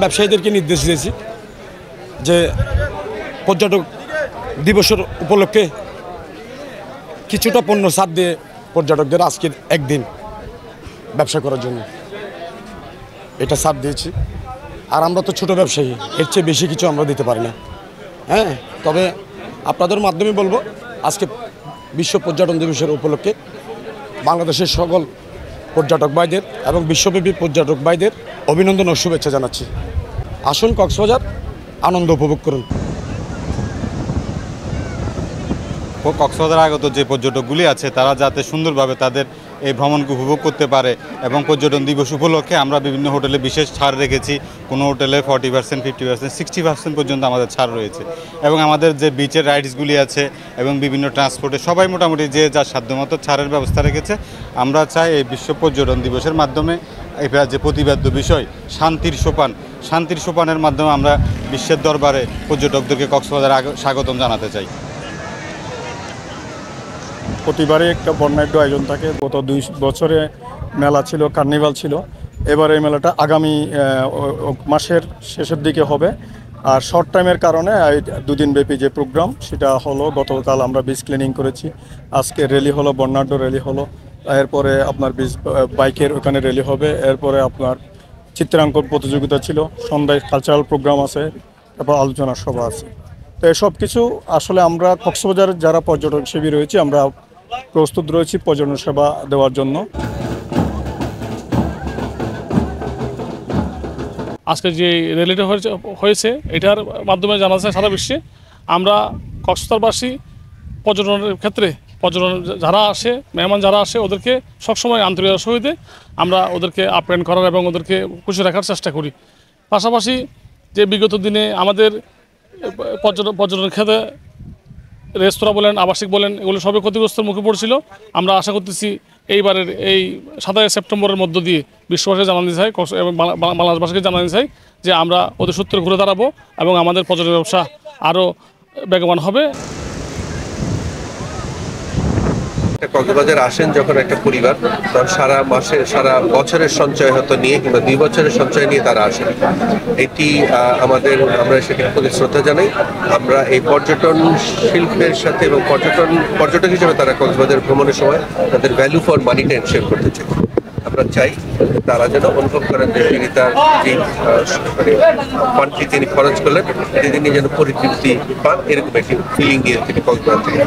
ব্যবসায়ীদেরকে নির্দেশ দিয়েছি যে পর্যটক দিবসের উপলক্ষে কিছুটা পণ্য ছাড় দিয়ে পর্যটকদের আজকের একদিন ব্যবসা করার জন্য এটা ছাড় দিয়েছি। আর আমরা তো ছোট ব্যবসায়ী, এর চেয়ে বেশি কিছু আমরা দিতে পারি না। হ্যাঁ, তবে আপনাদের মাধ্যমে বলবো আজকে বিশ্ব পর্যটন দিবসের উপলক্ষে বাংলাদেশের সকল পর্যটক ভাইদের এবং বিশ্বব্যাপী পর্যটক ভাইদের অভিনন্দন ও শুভেচ্ছা জানাচ্ছি। আসুন কক্সবাজার আনন্দ উপভোগ করুন। কক্সবাজার আগত যে পর্যটকগুলি আছে তারা যাতে সুন্দরভাবে তাদের এই ভ্রমণকে উপভোগ করতে পারে এবং পর্যটন দিবস উপলক্ষে আমরা বিভিন্ন হোটেলে বিশেষ ছাড় রেখেছি। কোনো হোটেলে 40%, 50%, 60% পর্যন্ত আমাদের ছাড় রয়েছে এবং আমাদের যে বিচের রাইডসগুলি আছে এবং বিভিন্ন ট্রান্সপোর্টে সবাই মোটামুটি যে যার সাধ্যমতো ছাড়ের ব্যবস্থা রেখেছে। আমরা চাই এই বিশ্ব পর্যটন দিবসের মাধ্যমে এটা যে প্রতিবাদ্য বিষয় শান্তির সোপানের মাধ্যমে আমরা বিশ্বের দরবারে পর্যটকদেরকে কক্সবাজার স্বাগতম জানাতে চাই। প্রতিবারই একটা বর্ণাঢ্য আয়োজন থাকে। গত 2 বছরে মেলা ছিল, কার্নিভাল ছিল। এবার এই মেলাটা আগামী মাসের শেষের দিকে হবে। আর শর্ট টাইমের কারণে 2 দিন ব্যাপী যে প্রোগ্রাম সেটা হলো, গতকাল আমরা বিচ ক্লিনিং করেছি, আজকে র্যালি হলো, বর্ণাঢ্য র্যালি হলো। এরপরে আপনার বাইকের ওখানে র্যালি হবে। এরপরে আপনার চিত্রাঙ্কন প্রতিযোগিতা ছিল, সন্ধ্যায় কালচারাল প্রোগ্রাম আছে, তারপর আলোচনা সভা আছে। তো এসব কিছু আসলে আমরা কক্সবাজারের যারা পর্যটক সেবী রয়েছে আমরা প্রস্তুত রয়েছি পর্যটন সেবা দেওয়ার জন্য। আজকে যে র্যালিটা হয়েছে এটার মাধ্যমে জানা যায় সারা বিশ্বে আমরা কক্সবাজারবাসী পর্যটনের ক্ষেত্রে পর্যটন যারা আসে, মেহমান যারা আসে, ওদেরকে সবসময় আন্তরিকতার সহিত আমরা ওদেরকে আপ্যায়ন করার এবং ওদেরকে খুশি রাখার চেষ্টা করি। পাশাপাশি যে বিগত দিনে আমাদের পর্যটন ক্ষেত্রে রেস্তোরাঁ বলেন, আবাসিক বলেন, এগুলো সবই ক্ষতিগ্রস্তের মুখে পড়ছিল। আমরা আশা করতেছি এইবারের এই 27 সেপ্টেম্বরের মধ্য দিয়ে বিশ্ববাসীকে জানাতে চাই এবং বাংলাদেশবাসীকে জানাতে চাই যে আমরা ওদের সূত্রে ঘুরে দাঁড়াবো এবং আমাদের পর্যটন ব্যবসা আরও বেগবান হবে। কক্সবাজার আসেন যখন একটা পরিবার, তখন সারা বছরের সঞ্চয় হয়তো নিয়ে কিংবা 2 বছরের সঞ্চয় নিয়ে তারা আসেন। এটি আমরা সেটাকে প্রতি শ্রদ্ধা জানাই। আমরা এই পর্যটন শিল্পের সাথে এবং পর্যটক হিসেবে তারা কক্সবাজার ভ্রমণের সময় তাদের ভ্যালু ফর মানিটা এনশিওর করতে চাই। আমরা চাই তারা যেন অনুভব করেন যে তিনি তার যে ফান্ডটি তিনি খরচ করলেন তিনি যেন পরিতৃপ্তি পান, এরকম একটি ফিলিং নিয়ে তিনি কক্সবাজার থেকে